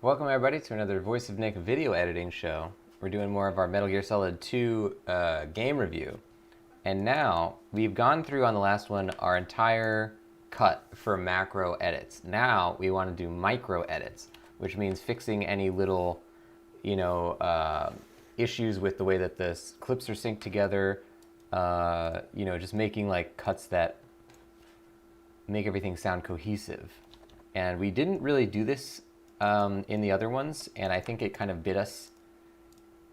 Welcome everybody to another Voice of Nick video editing show. We're doing more of our Metal Gear Solid 2 game review. And now, we've gone through on the last one our entire cut for macro edits. Now, we want to do micro edits, which means fixing any little, issues with the way that the clips are synced together. Just making like cuts that make everything sound cohesive. And we didn't really do this in the other ones, and I think it kind of bit us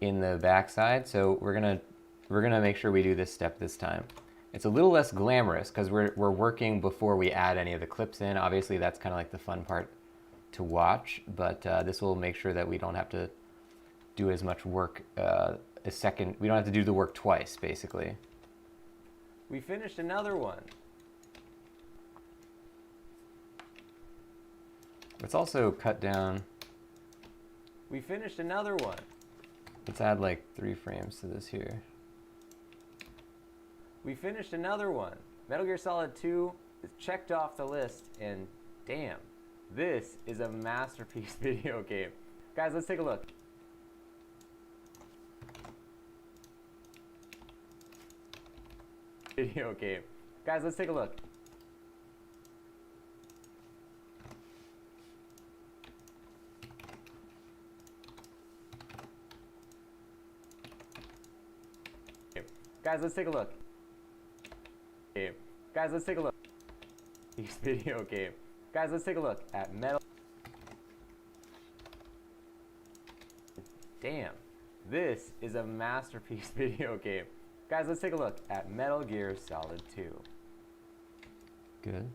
in the backside. So we're gonna make sure we do this step this time. It's a little less glamorous because we're working before we add any of the clips in. Obviously, that's kind of like the fun part to watch, but this will make sure that we don't have to do as much work a second. We don't have to do the work twice, basically. We finished another one. It's also cut down. We finished another one. Let's add like 3 frames to this here. We finished another one. Metal Gear Solid 2 is checked off the list, and damn, this is a masterpiece video game. Guys, let's take a look. Video game. Guys, let's take a look. Guys, let's take a look. Guys, let's take a look. Video game. Guys, let's take a look at Metal. Damn, this is a masterpiece video game. Guys, let's take a look at Metal Gear Solid 2. Good.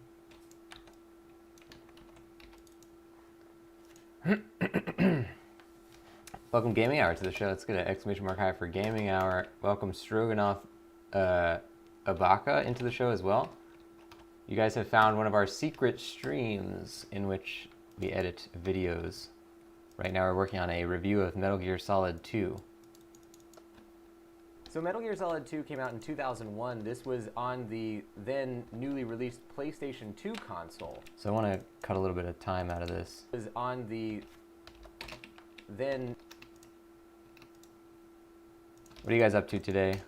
Welcome Gaming Hour to the show. Let's get an exclamation mark high for Gaming Hour. Welcome Stroganoff Abaka into the show as well. You guys have found one of our secret streams in which we edit videos. Right now we're working on a review of Metal Gear Solid 2. So Metal Gear Solid 2 came out in 2001. This was on the then newly released PlayStation 2 console. So I want to cut a little bit of time out of this. It was on the then... What are you guys up to today?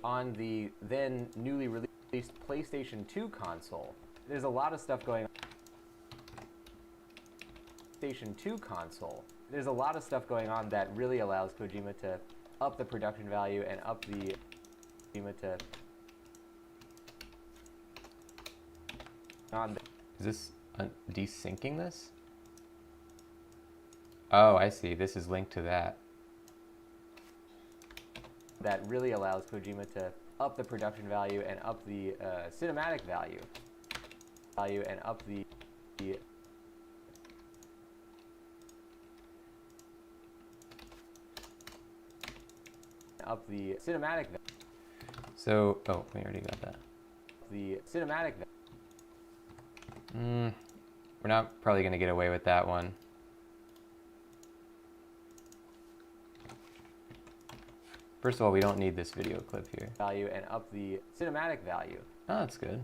On the then newly released PlayStation 2 console. There's a lot of stuff going on. PlayStation 2 console. There's a lot of stuff going on that really allows Kojima to up the production value and up the Is this desyncing this? Oh, I see. This is linked to that. That really allows Kojima to up the production value and up the cinematic value. And up the cinematic value. So, oh, we already got that. The cinematic value. We're not probably going to get away with that one. First of all, we don't need this video clip here. Value and up the cinematic value. Oh, that's good.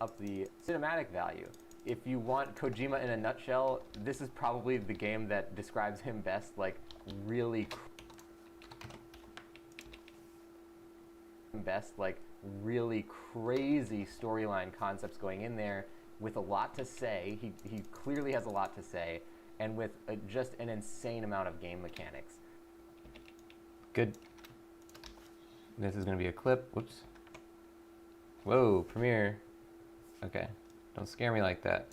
Up the cinematic value. If you want Kojima in a nutshell, this is probably the game that describes him best. Like really crazy storyline concepts going in there with a lot to say. He clearly has a lot to say, and with just an insane amount of game mechanics. Good. This is going to be a clip. Whoops. Whoa, Premiere. Okay. Don't scare me like that.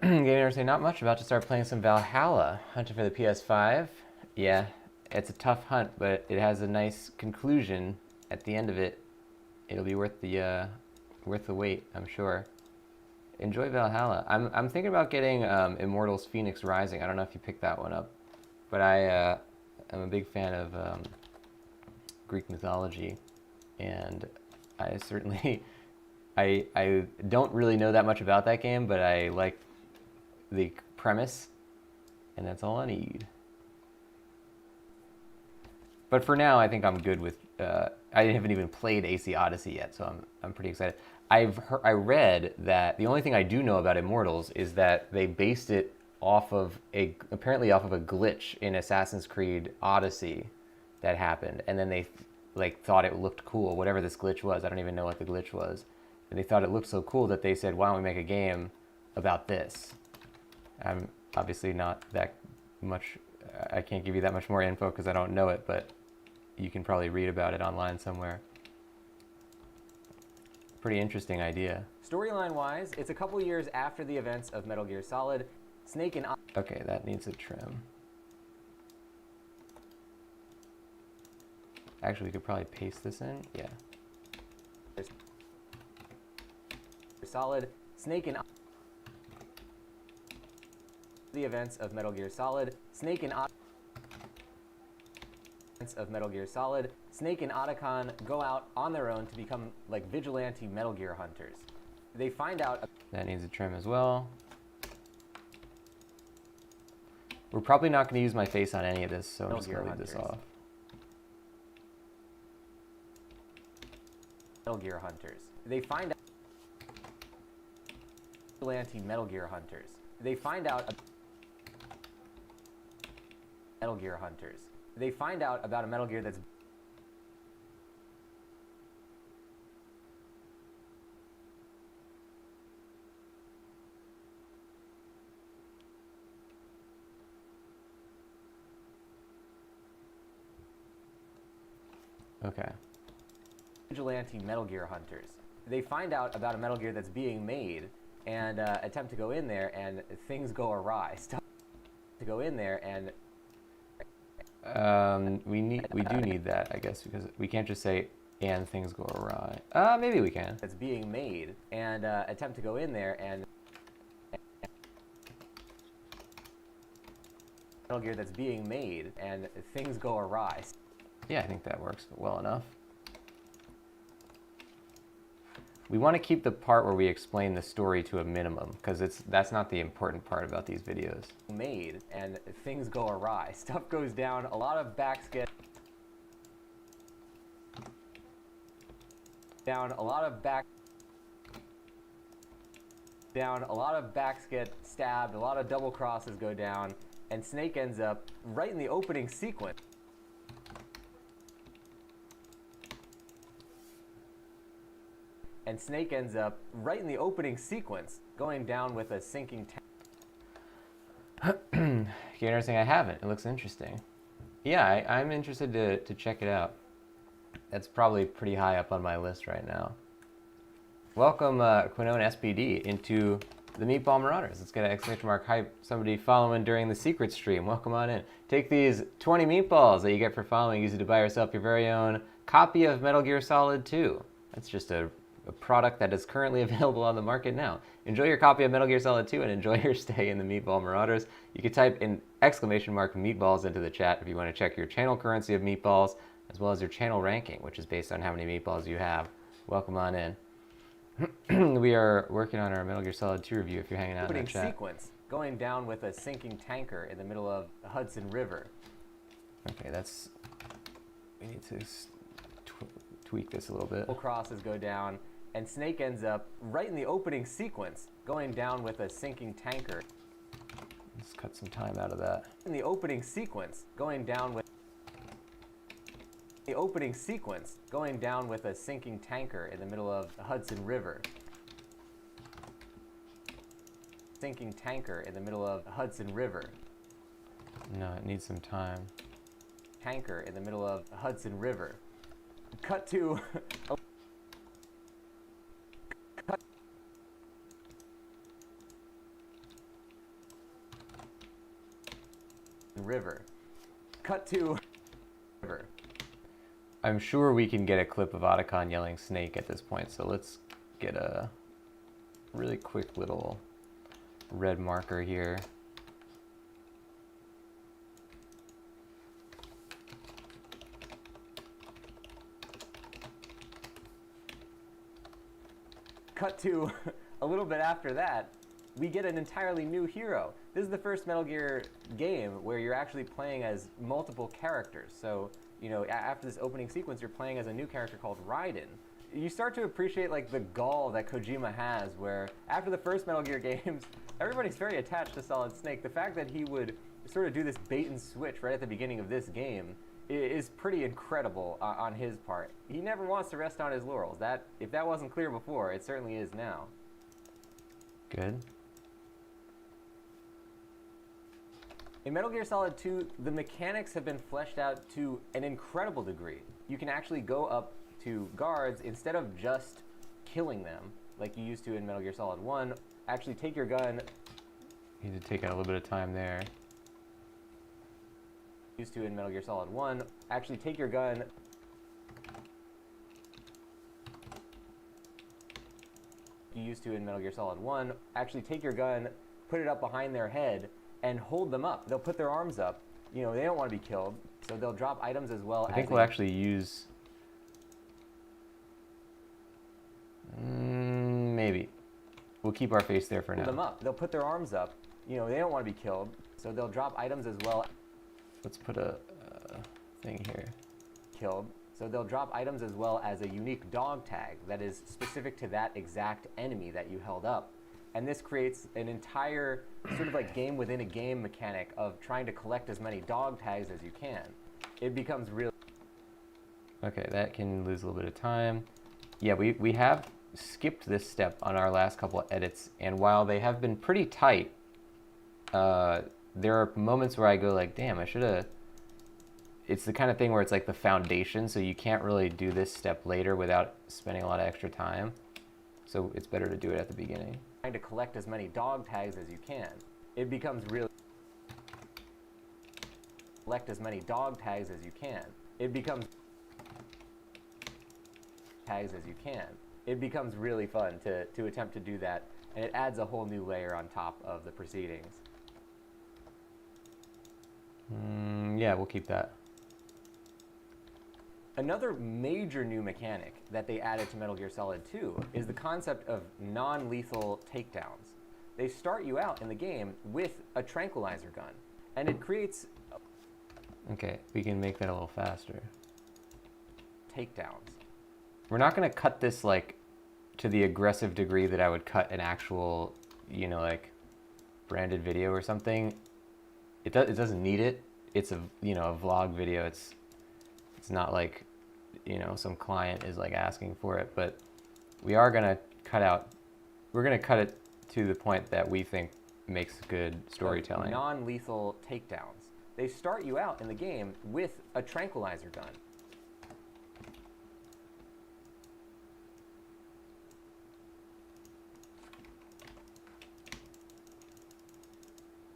Gamer say not much. About to start playing some Valhalla. Hunting for the PS5. Yeah, it's a tough hunt, but it has a nice conclusion at the end of it. It'll be worth the wait, I'm sure. Enjoy Valhalla. I'm thinking about getting Immortals Phoenix Rising. I don't know if you picked that one up, but I'm a big fan of Greek mythology, and I certainly I don't really know that much about that game, but I like the premise, and that's all I need. But for now, I think I'm good with. I haven't even played AC Odyssey yet, so I'm pretty excited. I read that the only thing I do know about Immortals is that they based it apparently off of a glitch in Assassin's Creed Odyssey that happened, and then they like thought it looked cool, whatever this glitch was. I don't even know what the glitch was, and they thought it looked so cool that they said, "Why don't we make a game about this?" I'm obviously not that much. I can't give you that much more info because I don't know it, but you can probably read about it online somewhere. Pretty interesting idea. Storyline-wise, it's a couple years after the events of Metal Gear Solid. Snake and... Okay, that needs a trim. Actually, we could probably paste this in. Yeah. Solid. Snake and... The events of Metal Gear Solid. Snake and... Of Metal Gear Solid, Snake and Otacon go out on their own to become like vigilante Metal Gear hunters. They find out... That needs a trim as well. We're probably not going to use my face on any of this, so I'm just going to leave this off. Metal Gear hunters. They find out... Vigilante Metal Gear hunters. They find out... Metal Gear hunters. They find out about a Metal Gear that's... Okay. Vigilante Metal Gear hunters. They find out about a Metal Gear that's being made and attempt to go in there, and things go awry. Stuff to go in there and... we do need that, I guess, because we can't just say and things go awry. Maybe we can. That's being made and attempt to go in there and Metal Gear that's being made and things go awry. Yeah, I think that works well enough. We want to keep the part where we explain the story to a minimum, because that's not the important part about these videos. Made and things go awry. Stuff goes down. A lot of backs get down. A lot of backs get stabbed. A lot of double crosses go down, and Snake ends up right in the opening sequence. And Snake ends up right in the opening sequence, going down with a sinking tank. You interesting? I haven't. It looks interesting. Yeah, I'm interested to check it out. That's probably pretty high up on my list right now. Welcome, Quinone SPD, into the Meatball Marauders. Let's get an exclamation mark hype. Somebody following during the secret stream. Welcome on in. Take these 20 meatballs that you get for following. Use it to buy yourself your very own copy of Metal Gear Solid 2. That's just a product that is currently available on the market now. Enjoy your copy of Metal Gear Solid 2 and enjoy your stay in the Meatball Marauders. You can type in exclamation mark meatballs into the chat if you want to check your channel currency of meatballs, as well as your channel ranking, which is based on how many meatballs you have. Welcome on in. We are working on our Metal Gear Solid 2 review if you're hanging out in the chat. Sequence, going down with a sinking tanker in the middle of the Hudson River. Okay, we need to tweak this a little bit. Crosses go down, and Snake ends up right in the opening sequence, going down with a sinking tanker. Let's cut some time out of that. In the opening sequence, going down with a sinking tanker in the middle of the Hudson River. Sinking tanker in the middle of the Hudson River. No, it needs some time. Tanker in the middle of the Hudson River. Cut to river. Cut to river. I'm sure we can get a clip of Otacon yelling Snake at this point, so let's get a really quick little red marker here. Cut to a little bit after that, we get an entirely new hero. This is the first Metal Gear game where you're actually playing as multiple characters. So you know, after this opening sequence, you're playing as a new character called Raiden. You start to appreciate like the gall that Kojima has, where after the first Metal Gear games, everybody's very attached to Solid Snake. The fact that he would sort of do this bait and switch right at the beginning of this game is pretty incredible on his part. He never wants to rest on his laurels. That, if that wasn't clear before, it certainly is now. Good. In Metal Gear Solid 2, the mechanics have been fleshed out to an incredible degree. You can actually go up to guards instead of just killing them like you used to in Metal Gear Solid 1. Actually take your gun. Need to take a little bit of time there. Used to in Metal Gear Solid 1. Actually take your gun. You used to in Metal Gear Solid 1. Actually take your gun, put it up behind their head, and hold them up. They'll put their arms up. You know, they don't want to be killed, so they'll drop items as well. I think we'll actually use... maybe. We'll keep our face there for now. Hold them up. They'll put their arms up. You know, they don't want to be killed, so they'll drop items as well. Let's put a thing here. Killed. So they'll drop items as well as a unique dog tag that is specific to that exact enemy that you held up. And this creates an entire sort of like game within a game mechanic of trying to collect as many dog tags as you can. It becomes really... Okay, that can lose a little bit of time. Yeah, we have skipped this step on our last couple of edits, and while they have been pretty tight, there are moments where I go like, damn, I should have... It's the kind of thing where it's like the foundation, so you can't really do this step later without spending a lot of extra time. So it's better to do it at the beginning. Trying to collect as many dog tags as you can. It becomes really... Collect as many dog tags as you can. It becomes... Tags as you can. It becomes really fun to attempt to do that, and it adds a whole new layer on top of the proceedings. Yeah, we'll keep that. Another major new mechanic that they added to Metal Gear Solid 2 is the concept of non-lethal takedowns. They start you out in the game with a tranquilizer gun, and it creates... Okay, we can make that a little faster. Takedowns. We're not going to cut this like to the aggressive degree that I would cut an actual, you know, like branded video or something. It doesn't need it. It's a, you know, a vlog video. It's not like, you know, some client is like asking for it, but we are going to cut out, we're going to cut it to the point that we think makes good storytelling. Non-lethal takedowns. They start you out in the game with a tranquilizer gun.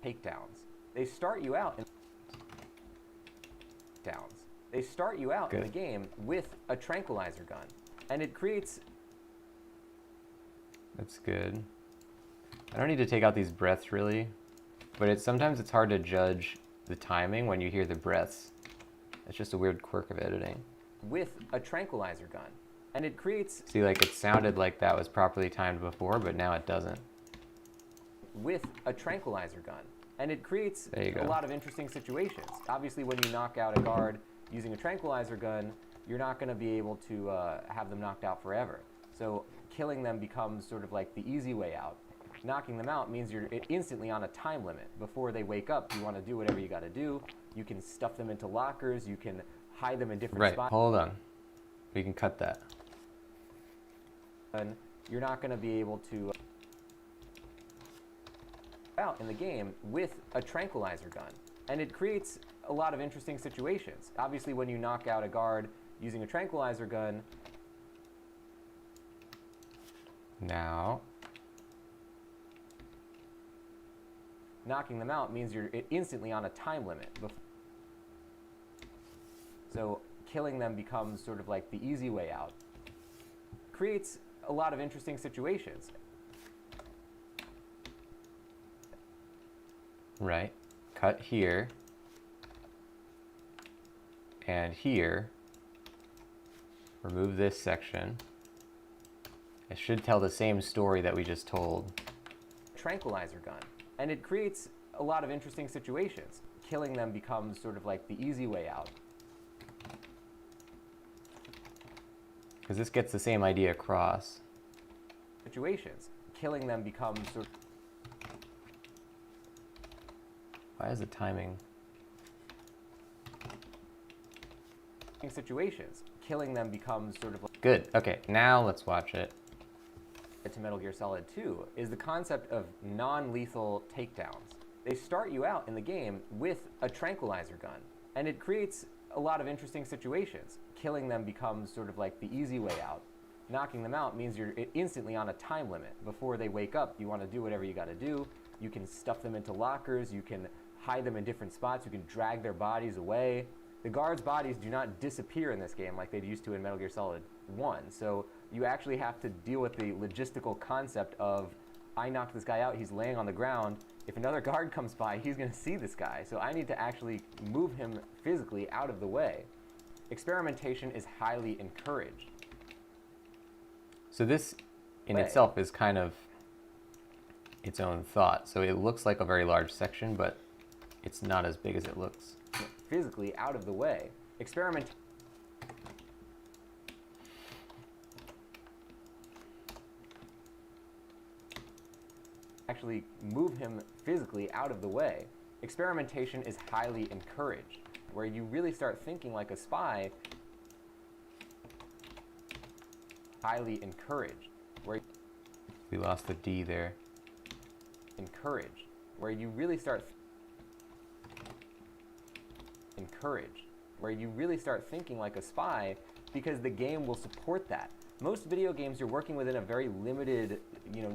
Takedowns. They start you out in downs. They start you out in the game with a tranquilizer gun, and it creates... That's good. I don't need to take out these breaths really, but sometimes it's hard to judge the timing when you hear the breaths. It's just a weird quirk of editing. With a tranquilizer gun, and it creates... See, like it sounded like that was properly timed before, but now it doesn't. With a tranquilizer gun, and it creates a lot of interesting situations. Obviously, when you knock out a guard using a tranquilizer gun, you're not going to be able to have them knocked out forever. So killing them becomes sort of like the easy way out. Knocking them out means you're instantly on a time limit. Before they wake up, you want to do whatever you got to do. You can stuff them into lockers. You can hide them in different spots. Hold on. We can cut that. And you're not going to be able to... out in the game with a tranquilizer gun, and it creates a lot of interesting situations. Obviously, when you knock out a guard using a tranquilizer gun, now knocking them out means you're instantly on a time limit. So killing them becomes sort of like the easy way out. Creates a lot of interesting situations. Right. Cut here. And here. Remove this section. It should tell the same story that we just told. Tranquilizer gun. And it creates a lot of interesting situations. Killing them becomes sort of like the easy way out. Because this gets the same idea across. situations. Killing them becomes sort of Why is the timing? situations. Killing them becomes sort of like Good. Okay, now let's watch it. to Metal Gear Solid 2 is the concept of non-lethal takedowns. They start you out in the game with a tranquilizer gun, and it creates a lot of interesting situations. Killing them becomes sort of like the easy way out. Knocking them out means you're instantly on a time limit. Before they wake up, you want to do whatever you got to do. You can stuff them into lockers, you can hide them in different spots, you can drag their bodies away. The guards' bodies do not disappear in this game like they used to in Metal Gear Solid 1. So you actually have to deal with the logistical concept of, I knocked this guy out, he's laying on the ground. If another guard comes by, he's going to see this guy. So I need to actually move him physically out of the way. Experimentation is highly encouraged. So this in Way. itself is kind of its own thought. So it looks like a very large section, but it's not as big as it looks. Physically out of the way. Actually move him physically out of the way. Experimentation is highly encouraged, where you really start thinking like a spy. Highly encouraged, where We lost the D there. encouraged, where you really start thinking like a spy, because the game will support that. Most video games, you're working within a very limited,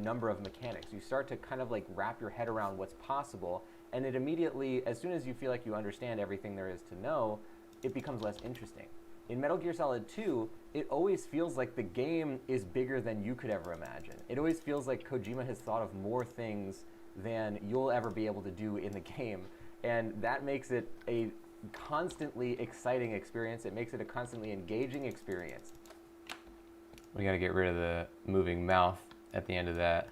number of mechanics. You start to kind of like wrap your head around what's possible, and it immediately, as soon as you feel like you understand everything there is to know, it becomes less interesting. In Metal Gear Solid 2, it always feels like the game is bigger than you could ever imagine. It always feels like Kojima has thought of more things than you'll ever be able to do in the game, and that makes it a constantly exciting experience. It makes it a constantly engaging experience. We got to get rid of the moving mouth at the end of that.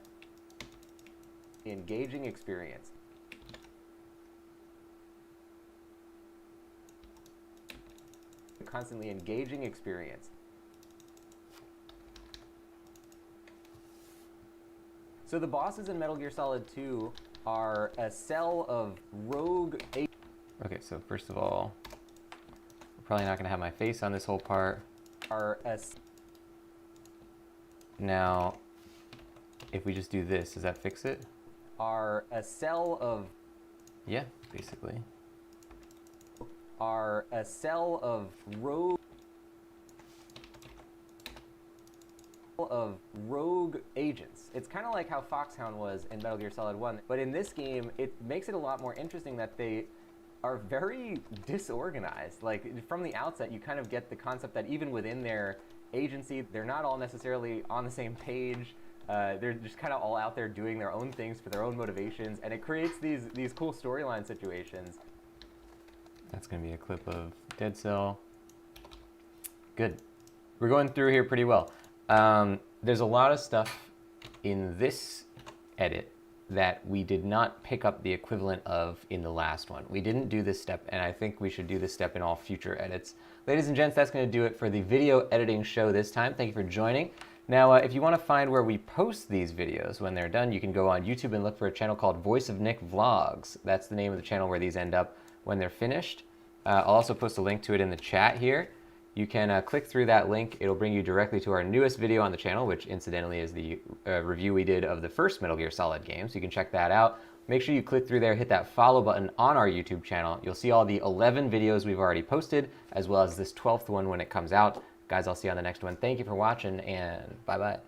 Engaging experience. A constantly engaging experience. So the bosses in Metal Gear Solid 2 are a cell of rogue agents. Okay, so first of all, we're probably not going to have my face on this whole part. Now, if we just do this, does that fix it? Are a cell of Yeah, basically. rogue agents. It's kind of like how Foxhound was in Metal Gear Solid 1, but in this game, it makes it a lot more interesting that they are very disorganized. Like, from the outset, you kind of get the concept that even within their agency, they're not all necessarily on the same page. They're just kind of all out there doing their own things for their own motivations, and it creates these cool storyline situations. That's going to be a clip of Dead Cell. Good. We're going through here pretty well. There's a lot of stuff in this edit that we did not pick up the equivalent of in the last one. We didn't do this step, and I think we should do this step in all future edits. Ladies and gents, that's going to do it for the video editing show this time. Thank you for joining. Now, if you want to find where we post these videos when they're done, you can go on YouTube and look for a channel called Voice of Nick Vlogs. That's the name of the channel where these end up when they're finished. I'll also post a link to it in the chat here. You can click through that link. It'll bring you directly to our newest video on the channel, which incidentally is the review we did of the first Metal Gear Solid game, so you can check that out. Make sure you click through there, hit that follow button on our YouTube channel. You'll see all the 11 videos we've already posted, as well as this 12th one when it comes out. Guys, I'll see you on the next one. Thank you for watching, and bye-bye.